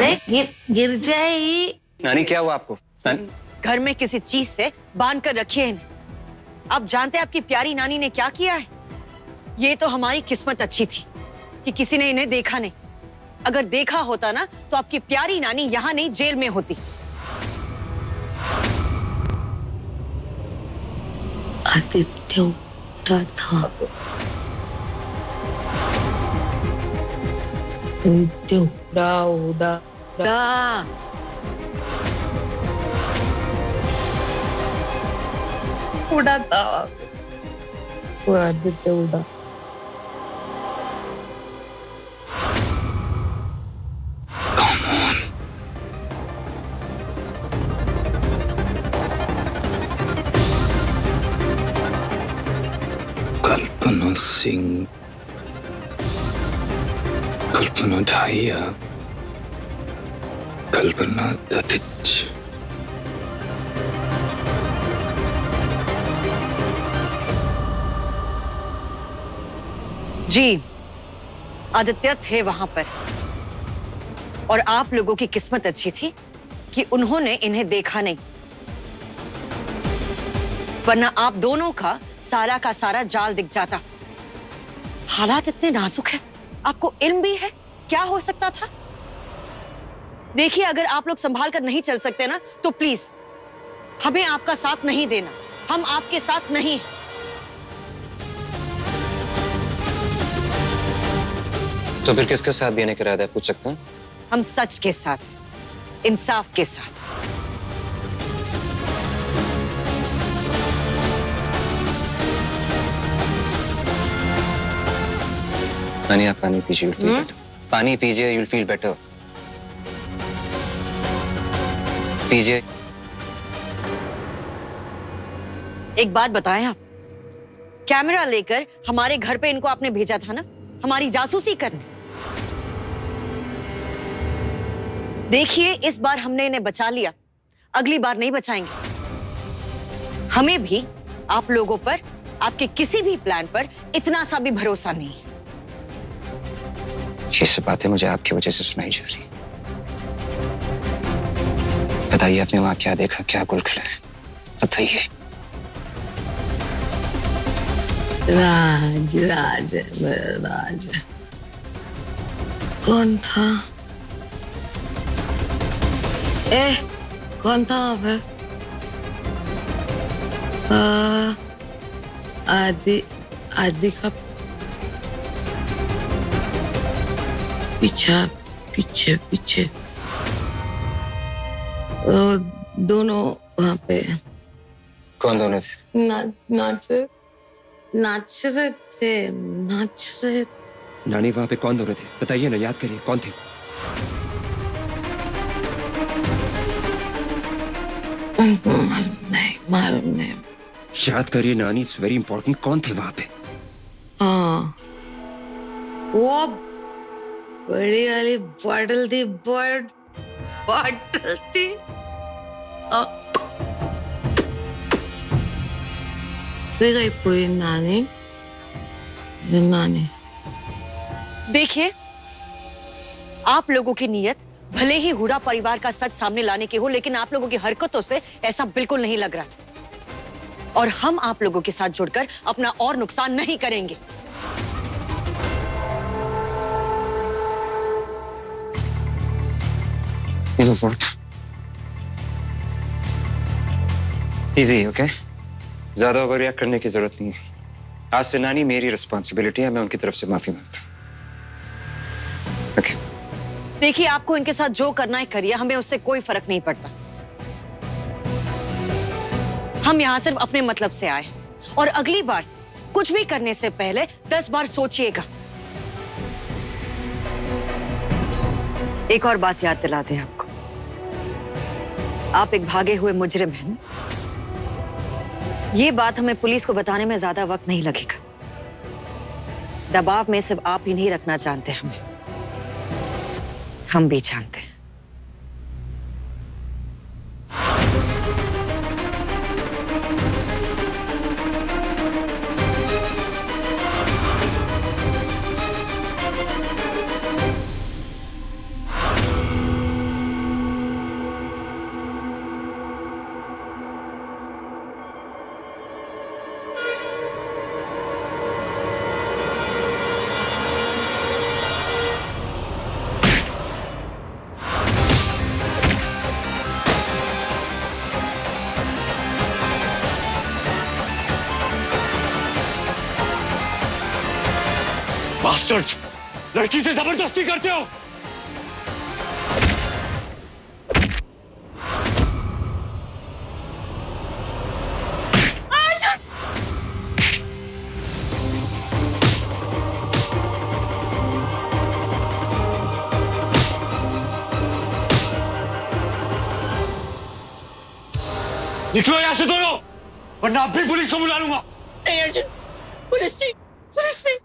अरे गिर जाएगी। नानी क्या हुआ आपको? नानी? घर में किसी चीज से बांध कर रखिए इन्हें। आप जानते हैं आपकी प्यारी नानी ने क्या किया है? ये तो हमारी किस्मत अच्छी थी कि किसी ने इन्हें देखा नहीं। अगर देखा होता ना तो आपकी प्यारी नानी यहाँ नहीं जेल में होती। आदित्य उठा था। आदित्य उड़ा। उड़ा था वो आदित्य उड़ा। कल्पना सिंह, कल्पना ढाइया, कल्पना दत्तिच। जी, आदित्य थे वहां पर और आप लोगों की किस्मत अच्छी थी कि उन्होंने इन्हें देखा नहीं, वरना आप दोनों का सारा जाल दिख जाता। हालात इतने नाजुक है, आपको इल्म भी है क्या हो सकता था? देखिए, अगर आप लोग संभाल कर नहीं चल सकते ना तो प्लीज हमें आपका साथ नहीं देना। हम आपके साथ नहीं। तो फिर किसका साथ देने का इरादा है, पूछ सकता हूँ? हम सच के साथ, इंसाफ के साथ। नानी आप पानी पीजिए, you'll feel better. पानी पीजिए, you'll feel better. पीजिए। एक बात बताएं आप, कैमरा लेकर हमारे घर पे इनको आपने भेजा था ना, हमारी जासूसी करने। देखिए, इस बार हमने इन्हें बचा लिया, अगली बार नहीं बचाएंगे। हमें भी आप लोगों पर, आपके किसी भी प्लान पर इतना सा भी भरोसा नहीं है। ये सब बातें मुझे आपकी वजह से सुनाई जा रही। बताइए, आपने वहां क्या देखा, क्या गुल खिला है? बताइए। राज राज है मेरा राज है। कौन था? कौन था वहाँ पे? आदि का पीछे दोनों वहाँ पे। कौन दोनों थे? नाच रहे थे। नानी वहां पे कौन दोनों थे? बताइए ना, याद करिए कौन थे? मालूम नहीं। याद करिए नानी, इट्स वेरी इंपॉर्टेंट। कौन थे वहां पे? हाँ, वो बड़ी वाली बॉटल थी। बॉटल थी। गई पूरी नानी। देखिए, आप लोगों की नीयत भले ही हुडा परिवार का सच सामने लाने की हो, लेकिन आप लोगों की हरकतों से ऐसा बिल्कुल नहीं लग रहा। और हम आप लोगों के साथ जुड़कर अपना और नुकसान नहीं करेंगे। Easy, okay? ज्यादा ओवर रिएक्ट करने की जरूरत नहीं है। आज से नानी मेरी रिस्पॉन्सिबिलिटी है, मैं उनकी तरफ से माफी मांगता हूँ। ओके? देखिए, आपको इनके साथ जो करना है करिए, हमें उससे कोई फर्क नहीं पड़ता। हम यहाँ सिर्फ अपने मतलब से आए, और अगली बार से कुछ भी करने से पहले 10 बार सोचिएगा। एक और बात याद दिला दें आपको, आप एक भागे हुए मुजरिम हैं। ये बात हमें पुलिस को बताने में ज्यादा वक्त नहीं लगेगा। दबाव में सिर्फ आप ही नहीं रखना जानते हमें, हम भी जानते हैं। बास्टर्ड्स, लड़की से जबरदस्ती करते हो। निकलो यहां से दोनों, वरना अब भी पुलिस को बुला लूंगा। नहीं अर्जुन, पुलिस नहीं, पुलिस नहीं।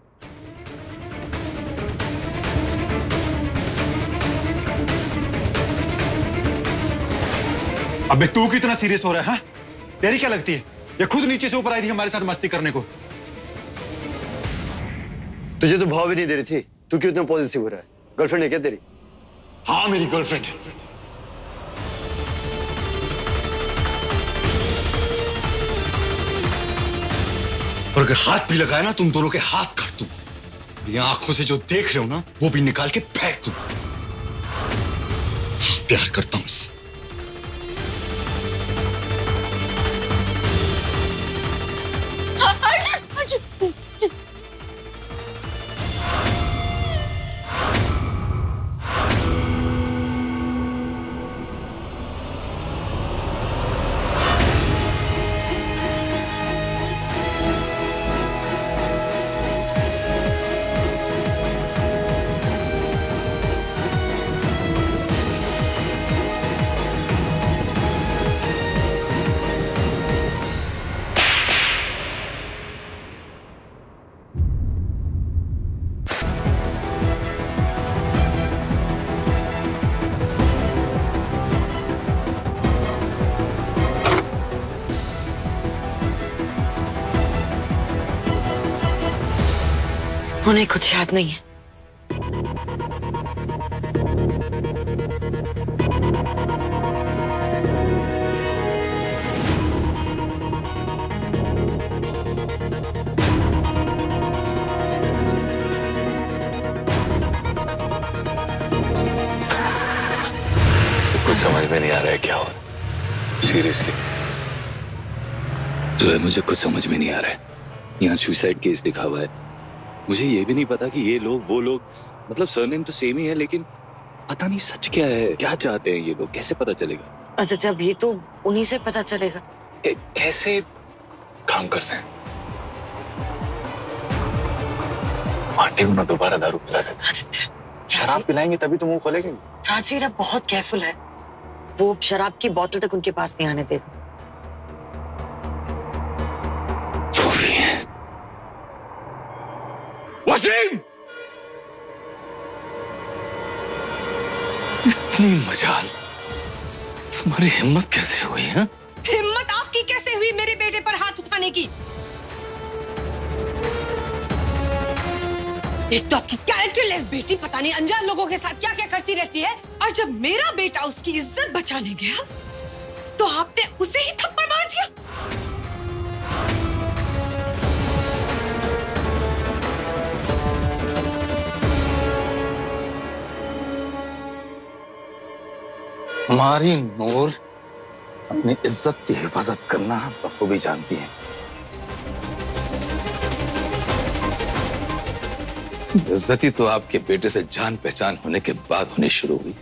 अबे तू कितना सीरियस हो रहा है? हाँ? तेरी क्या लगती है ये खुद नीचे से ऊपर आई थी हमारे साथ मस्ती करने को? तुझे तो भाव भी नहीं दे रही थी, तू क्यों इतना पॉजिटिव हो रहा है? गर्लफ्रेंड है क्या तेरी? हाँ मेरी गर्लफ्रेंड है। और अगर हाथ भी लगाया ना तुम दोनों के हाथ काट दूं। ये आंखों से जो देख रहे हो ना वो भी निकाल के फेंक दूं। प्यार करता हूं इससे। अर्जुन, अर्जुन। उन्हें कुछ याद नहीं है। कुछ समझ में नहीं आ रहा है क्या हो रहा है। सीरियसली जो है मुझे कुछ समझ में नहीं आ रहा है। यहाँ सुसाइड केस लिखा हुआ है। मुझे ये भी नहीं पता कि ये लोग वो लोग, मतलब सरनेम तो सेम ही है लेकिन पता नहीं सच क्या है, क्या चाहते हैं ये लोग, कैसे पता चलेगा? अच्छा जब ये तो उन्हीं से पता चलेगा। कैसे काम करते हैं? आंटी को ना दोबारा दारू पिला देते। आदित्य, शराब पिलाएंगे तभी तो मुंह खोलेंगे। राजवीर अब बहुत केयरफुल है, वो शराब की बोतल तक उनके पास नहीं आने देगा। वो भी है। वसीम! इतनी मजाल, तुम्हारी हिम्मत कैसे हुई है? हिम्मत आपकी कैसे हुई मेरे बेटे पर हाथ उठाने की? एक तो आपकी कैरेक्टरलेस बेटी पता नहीं अनजान लोगों के साथ क्या क्या करती रहती है, और जब मेरा बेटा उसकी इज्जत बचाने गया तो आपने उसे ही थप्पड़ मार दिया। हमारी नूर अपनी इज्जत की हिफाजत करना बखूबी जानती है। इज्जती तो आपके बेटे से जान पहचान होने के बाद होनी शुरू हुई।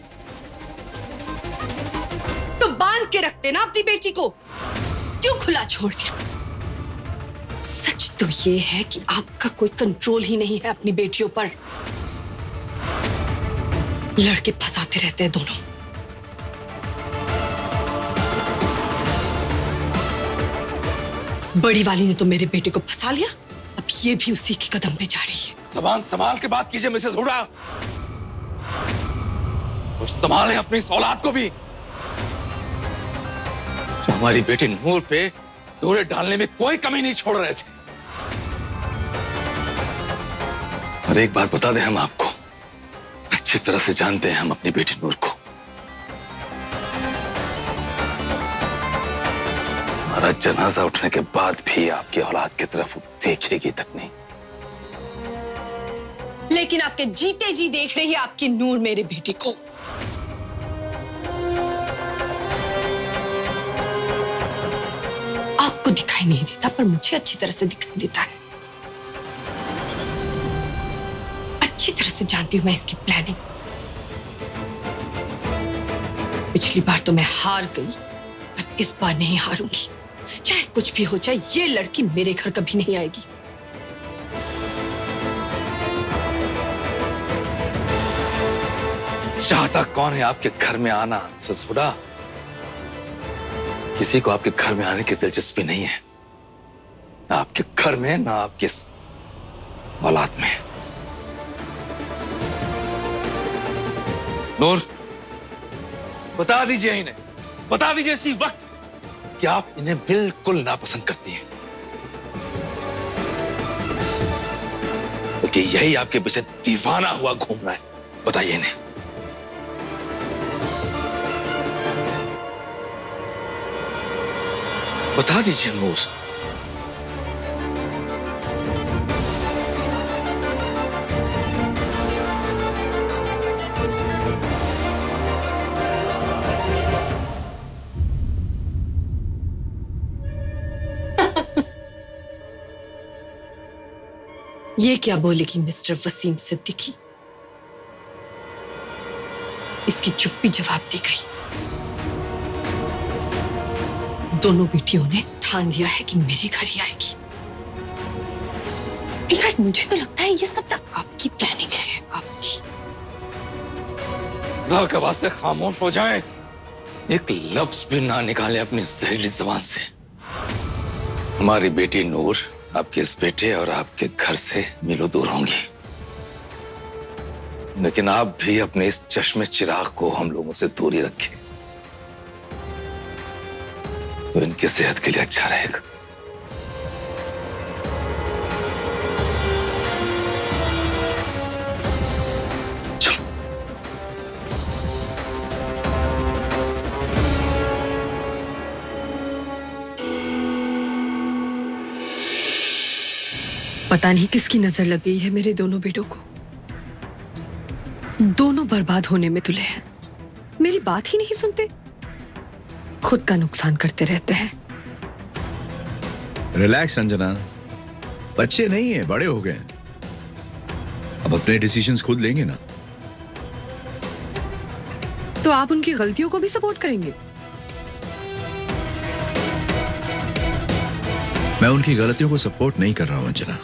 तो बांध के रखते ना अपनी बेटी को, क्यों खुला छोड़ दिया? सच तो ये है कि आपका कोई कंट्रोल ही नहीं है अपनी बेटियों पर। लड़के फंसाते रहते हैं दोनों। बड़ी वाली ने तो मेरे बेटे को फंसा लिया, अब ये भी उसी के कदम पे जा रही है। ज़बान संभाल के बात कीजिए मिसेस हुडा, और संभालें अपनी औलाद को भी। जो हमारी बेटी नूर पे डोरे डालने में कोई कमी नहीं छोड़ रहे थे। और एक बात बता दें, हम आपको अच्छी तरह से जानते हैं, हम अपनी बेटी नूर को। हमारा जनाजा उठने के बाद भी आपकी औलाद की तरफ देखेगी तक नहीं। लेकिन आपके जीते जी देख रही है आपकी नूर मेरे बेटे को। आपको दिखाई नहीं देता पर मुझे अच्छी तरह से दिखाई देता है। से जानती हूं मैं इसकी प्लानिंग। पिछली बार तो मैं हार गई, पर इस बार नहीं हारूंगी। चाहे कुछ भी हो जाए, ये लड़की मेरे घर कभी नहीं आएगी। चाहता कौन है आपके घर में आना ससुरा? किसी को आपके घर में आने की दिलचस्पी नहीं है, ना आपके घर में ना आपके औलाद में। नूर, बता दीजिए इन्हें, बता दीजिए इसी वक्त कि आप इन्हें बिल्कुल नापसंद करती हैं, बल्कि यही आपके पीछे दीवाना हुआ घूम रहा है। बताइए इन्हें। बता दीजिए नूर। ये क्या बोलेगी मिस्टर वसीम सिद्दीकी? इसकी चुप्पी जवाब दी गई। दोनों बेटियों ने ठान लिया है कि मेरे घर ही आएगी। इनफैक्ट मुझे तो लगता है ये सब आपकी प्लानिंग है, आपकी। खुदा के वास्ते खामोश हो जाएं। एक लफ्ज भी ना निकाले अपनी जहरीली जुबान से। हमारी बेटी नूर आपके इस बेटे और आपके घर से मीलों दूर होंगी, लेकिन आप भी अपने इस चश्मे चिराग को हम लोगों से दूर ही रखें, तो इनकी सेहत के लिए अच्छा रहेगा। पता नहीं किसकी नजर लग गई है मेरे दोनों बेटों को। दोनों बर्बाद होने में तुले हैं। मेरी बात ही नहीं सुनते, खुद का नुकसान करते रहते हैं। रिलैक्स अंजना, बच्चे नहीं है, बड़े हो गए हैं, अब अपने डिसीजंस खुद लेंगे ना। तो आप उनकी गलतियों को भी सपोर्ट करेंगे? मैं उनकी गलतियों को सपोर्ट नहीं कर रहा हूं अंजना।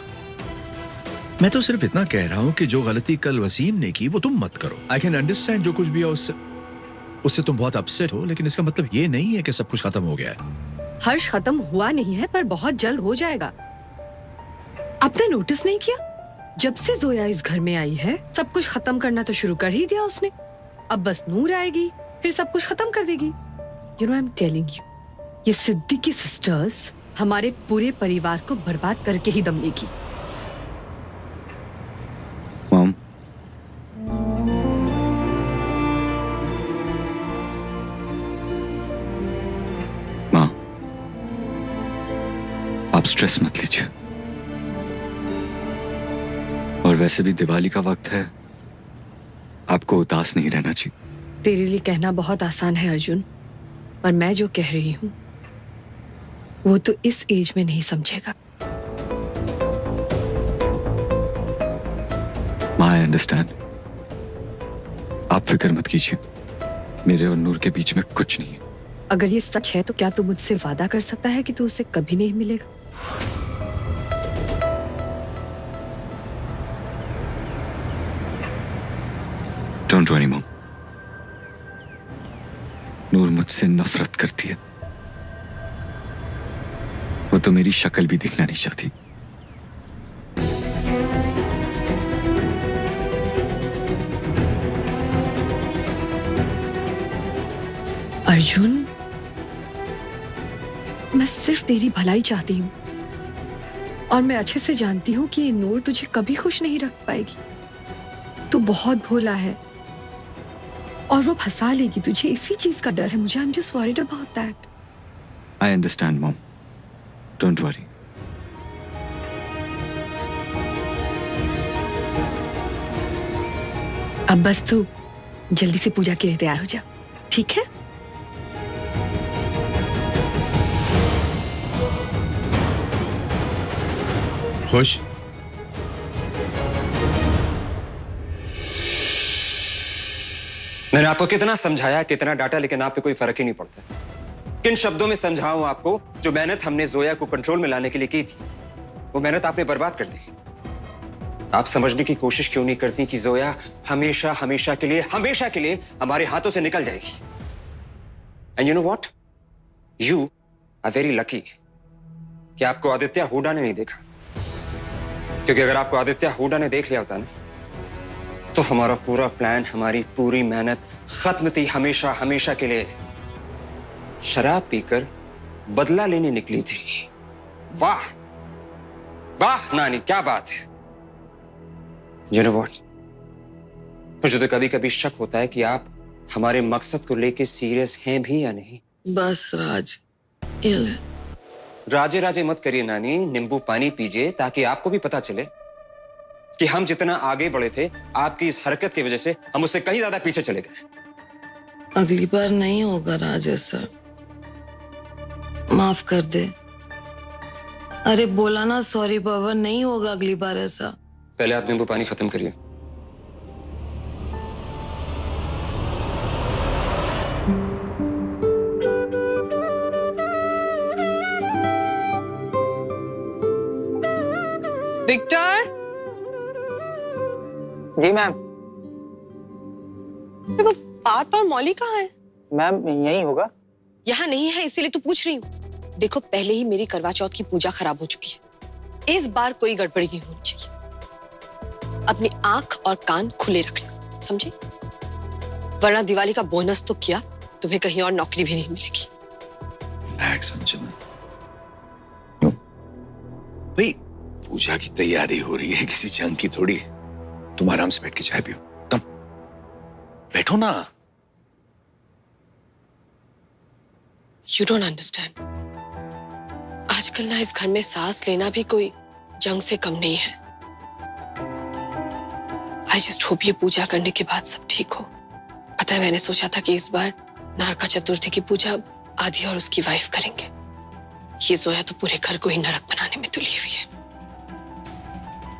मैं तो सिर्फ इतना कह रहा हूं कि जो गलती कल वसीम ने की वो तुम मत करो। आई कैन अंडरस्टैंड जो कुछ भी है उससे तुम बहुत अपसेट हो, लेकिन इसका मतलब ये नहीं है कि सब कुछ खत्म हो गया है। हर्ष खत्म हुआ नहीं है, पर बहुत जल्द हो जाएगा। आपने नोटिस नहीं किया? जब से जोया इस घर में आई है, सब कुछ खत्म करना तो शुरू कर ही दिया उसने। अब बस नूर आएगी, फिर सब कुछ खत्म कर देगी। You know, I am telling you, ये सिद्दीकी सिस्टर्स हमारे पूरे परिवार को बर्बाद करके ही दम लेगी। मॉम, माँ, आप स्ट्रेस मत लीजिए। और वैसे भी दिवाली का वक्त है, आपको उदास नहीं रहना चाहिए। तेरे लिए कहना बहुत आसान है अर्जुन, पर मैं जो कह रही हूँ वो तो इस एज में नहीं समझेगा। माँ, आई अंडरस्टैंड। आप फिक्र मत कीजिए, मेरे और नूर के बीच में कुछ नहीं है। अगर ये सच है तो क्या तू मुझसे वादा कर सकता है कि तू उससे कभी नहीं मिलेगा? डोंट वरी मॉम, नूर मुझसे नफरत करती है। वो तो मेरी शक्ल भी देखना नहीं चाहती। अर्जुन, मैं सिर्फ तेरी भलाई चाहती हूँ, और मैं अच्छे से जानती हूँ कि ये नूर तुझे कभी खुश नहीं रख पाएगी। तू बहुत भोला है और वो फंसा लेगी तुझे, इसी चीज का डर है मुझे। I am just worried about that. I understand mom, don't worry. अब बस तू जल्दी से पूजा के लिए तैयार हो जा, ठीक है? खुश? मैंने आपको कितना समझाया, कितना डांटा, लेकिन आप पे कोई फर्क ही नहीं पड़ता। किन शब्दों में समझाऊं आपको? जो मेहनत हमने जोया को कंट्रोल में लाने के लिए की थी, वो मेहनत आपने बर्बाद कर दी। आप समझने की कोशिश क्यों नहीं करती कि जोया हमेशा हमेशा के लिए हमारे हाथों से निकल जाएगी। And you know what, you are very lucky कि आपको आदित्य हुडा ने नहीं देखा, क्योंकि अगर आपको आदित्य हुडा ने देख लिया होता ना, तो हमारा पूरा प्लान, हमारी पूरी मेहनत खत्म थी हमेशा हमेशा के लिए। शराब पीकर बदला लेने निकली थी। वाह वाह नानी, क्या बात है। You know what? मुझे तो कभी कभी शक होता है कि आप हमारे मकसद को लेके सीरियस हैं भी या नहीं। बस राज, ये ले। राजे राजे मत करिए नानी, नींबू पानी पीजिए, ताकि आपको भी पता चले कि हम जितना आगे बढ़े थे, आपकी इस हरकत की वजह से हम उससे कहीं ज्यादा पीछे चले गए। अगली बार नहीं होगा राज ऐसा, माफ कर दे। अरे बोला ना सॉरी बाबा, नहीं होगा अगली बार ऐसा। पहले आप नींबू पानी खत्म करिए। विक्टर, जी मैम। वो बात और मौली कहाँ है? मैम यही होगा। यहाँ नहीं है, इसीलिए तो पूछ रही हूँ। देखो, पहले ही मेरी करवा चौथ की पूजा खराब हो चुकी है, इस बार कोई गड़बड़ी नहीं होनी चाहिए। अपनी आंख और कान खुले रखना, समझे? वरना दिवाली का बोनस तो किया, तुम्हें कहीं और नौकरी भी नहीं मिलेगी। रिलैक्स अंजना, भाई पूजा की तैयारी हो रही है, किसी जंग की थोड़ी। तुम आराम से बैठ के चाय पियो, कम बैठो ना। You don't understand. आजकल ना इस घर में सांस लेना भी कोई जंग से कम नहीं है। I just hope ये पूजा करने के बाद सब ठीक हो। पता है, मैंने सोचा था कि इस बार नरका चतुर्थी की पूजा आदि और उसकी वाइफ करेंगे। ये जोया तो पूरे घर को ही नरक बनाने में तुली हुई है।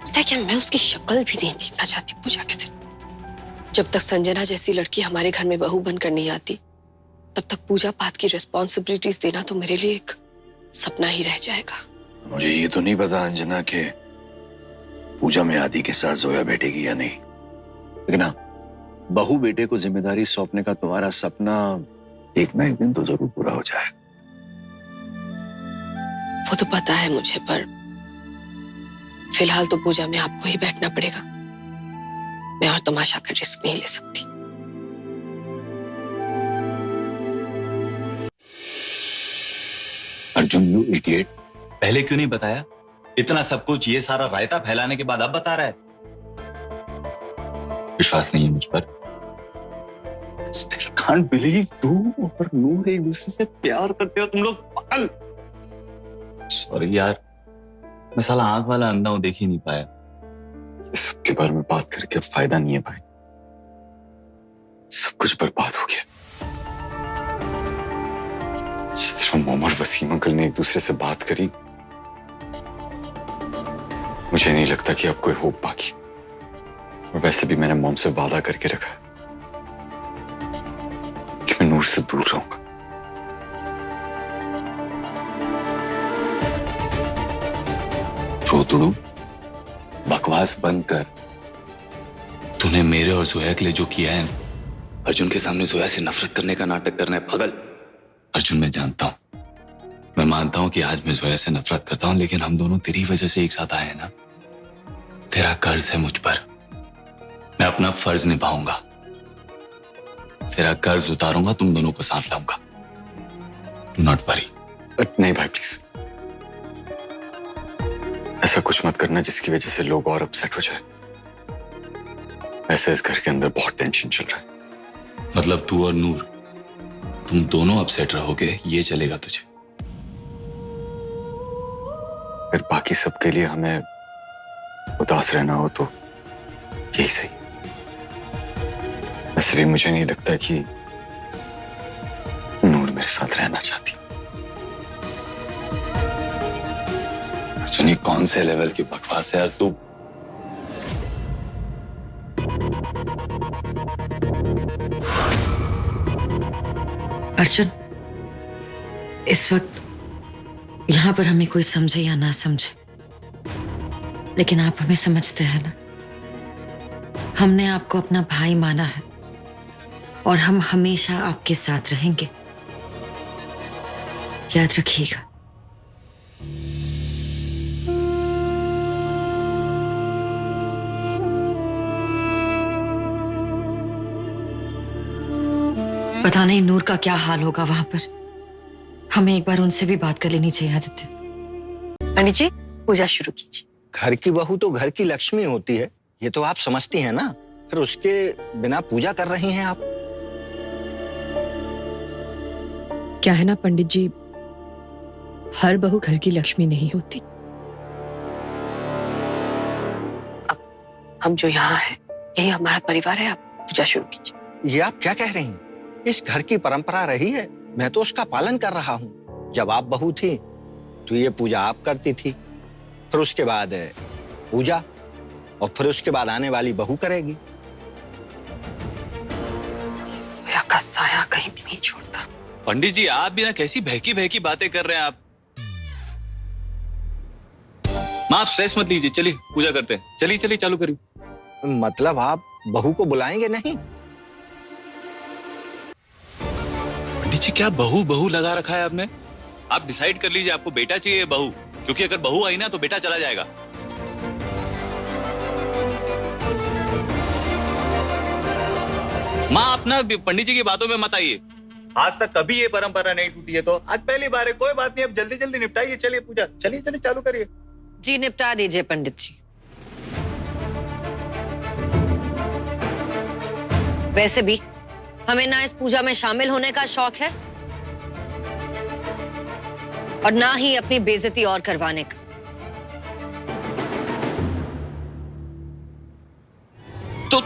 पता है क्या, मैं उसकी शक्ल भी नहीं देखना चाहती पूजा के दिन। जब तक संजना जैसी लड़की हमारे घर में बहू बनकर नहीं आती, तब तक पूजा पाठ की रिस्पॉन्सिबिलिटीज देना तो मेरे लिए एक सपना ही रह जाएगा। मुझे ये तो नहीं पता अंजना के पूजा में आदि के साथ जोया बैठेगी या नहीं, लेकिन हाँ, बहू बेटे को जिम्मेदारी सौंपने का तुम्हारा सपना एक ना एक दिन तो जरूर पूरा हो जाए। वो तो पता है मुझे, पर फिलहाल तो पूजा में आपको ही बैठना पड़ेगा। मैं और तमाशा का रिस्क नहीं ले सकती। अर्जुन, यू इडियट, पहले क्यों नहीं बताया? इतना सब कुछ, ये सारा रायता फैलाने के बाद अब बता रहा है। विश्वास नहीं है मुझ पर। Still can't believe तू और नूर एक दूसरे से प्यार करते हो तुम लोग, पागल। सॉरी यार, मैं साला आंख वाला अंधा हूं, देख ही नहीं पाया। ये सब के बारे में बात करके अब फायदा नहीं है भाई, सब कुछ बर्बाद हो गया। जिस तरह मोम और वसीम अंकल ने एक दूसरे से बात करी, मुझे नहीं लगता कि अब कोई होप बाकी। और वैसे भी मैंने मोम से वादा करके रखा है कि मैं नूर से दूर रहूंगा। रोतड़ू, बकवास बंद कर। तूने मेरे और जोया के लिए जो किया है, अर्जुन के सामने जोया से नफरत करने का नाटक करना है, पागल। अर्जुन, मैं जानता हूं, मैं मानता हूं कि आज मैं जोया से नफरत करता हूं, लेकिन हम दोनों तेरी वजह से एक साथ आए हैं ना। तेरा कर्ज है मुझ पर, मैं अपना फर्ज निभाऊंगा। तेरा कर्ज उतारूंगा, तुम दोनों को साथ लाऊंगा। Not worry. नहीं भाई प्लीज, ऐसा कुछ मत करना जिसकी वजह से लोग और अपसेट हो जाए। ऐसे इस घर के अंदर बहुत टेंशन चल रहा है। मतलब तू और नूर, तुम दोनों अपसेट रहोगे, ये चलेगा तुझे? अगर बाकी सबके लिए हमें उदास रहना हो तो यही सही। वैसे भी मुझे नहीं लगता कि नूर मेरे साथ रहना चाहती। अर्जुन, ये कौन से लेवल की बकवास है यार तू? अर्जुन, इस वक्त यहाँ पर हमें कोई समझे या ना समझे, लेकिन आप हमें समझते हैं ना। हमने आपको अपना भाई माना है और हम हमेशा आपके साथ रहेंगे, याद रखिएगा। पता नहीं नूर का क्या हाल होगा वहां पर। हमें एक बार उनसे भी बात कर लेनी चाहिए आदित्य। पंडित जी, पूजा शुरू कीजिए। घर की बहू तो घर की लक्ष्मी होती है, ये तो आप समझती हैं ना। फिर उसके बिना पूजा कर रही हैं आप। क्या है ना पंडित जी, हर बहू घर की लक्ष्मी नहीं होती। हम जो यहाँ हैं, यही हमारा परिवार है। आप पूजा शुरू कीजिए। ये आप क्या कह रही हैं? इस घर की परंपरा रही है, मैं तो उसका पालन कर रहा हूँ। जब आप बहू थी तो ये पूजा आप करती थी, फिर उसके बाद पूजा, और फिर उसके बाद आने वाली बहू करेगी। सोया का साया कहीं भी नहीं छोड़ता। पंडित जी, आप भी ना कैसी बहकी बहकी बातें कर रहे हैं आप। माँ, आप स्ट्रेस मत लीजिए, चलिए पूजा करते हैं। चलिए चलिए चालू करिए। मतलब आप बहू को बुलाएंगे नहीं? पंडित जी, क्या बहू बहू लगा रखा है आपने? आप डिसाइड कर लीजिए, आपको बेटा चाहिए बहू, क्योंकि अगर बहू आई ना तो बेटा चला जाएगा। माँ, आप ना पंडित जी की बातों में मत आइए। आज तक कभी ये परंपरा नहीं टूटी है, तो आज पहली बार है। कोई बात नहीं, अब जल्दी जल्दी निपटाइए। चलिए पूजा, चलिए चलिए चालू करिए। जी निपटा दीजिए पंडित जी। वैसे भी हमें ना इस पूजा में शामिल होने का शौक है और ना ही अपनी बेइज्जती और करवाने का। तो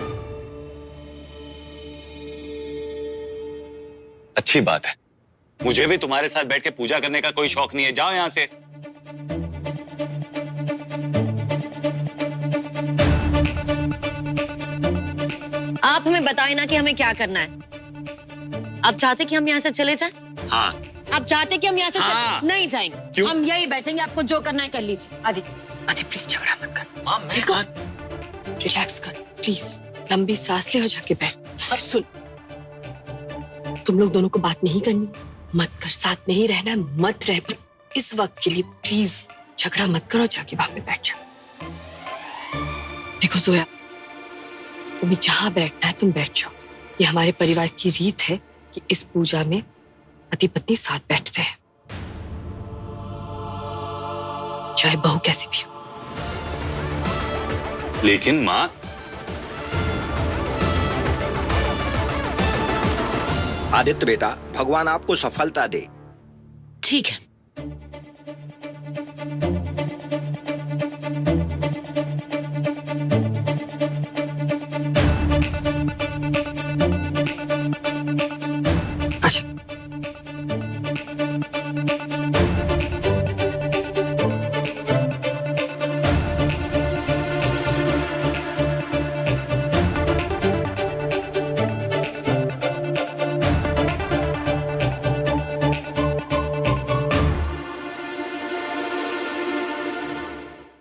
अच्छी बात है, मुझे भी तुम्हारे साथ बैठ के पूजा करने का कोई शौक नहीं है। जाओ यहां से। आप हमें बताएं ना कि हमें क्या करना है। आप चाहते कि हम यहाँ से चले जाएं? हाँ। आप चाहते कि हम यहाँ से हाँ। नहीं जाएंगे। क्यों? हम यही बैठेंगे, आपको जो करना है कर लीजिए। आदि, आदि प्लीज झगड़ा मत कर। माँ, मैं कहा रिलैक्स कर प्लीज। लंबी सांस ले और जाके बैठ। और सुन, तुम लोग दोनों को बात नहीं करनी, मत कर। साथ नहीं रहना, मत रह। पर इस वक्त के लिए प्लीज झगड़ा मत करो, जाके वहां पे बैठ जाओ। देखो जोया, तुम्हें जहां बैठना है तुम बैठ जाओ। ये हमारे परिवार की रीत है कि इस पूजा में पति पत्नी साथ बैठते हैं, चाहे बहू कैसी भी हो। लेकिन माँ, आदित्य बेटा, भगवान आपको सफलता दे। ठीक है,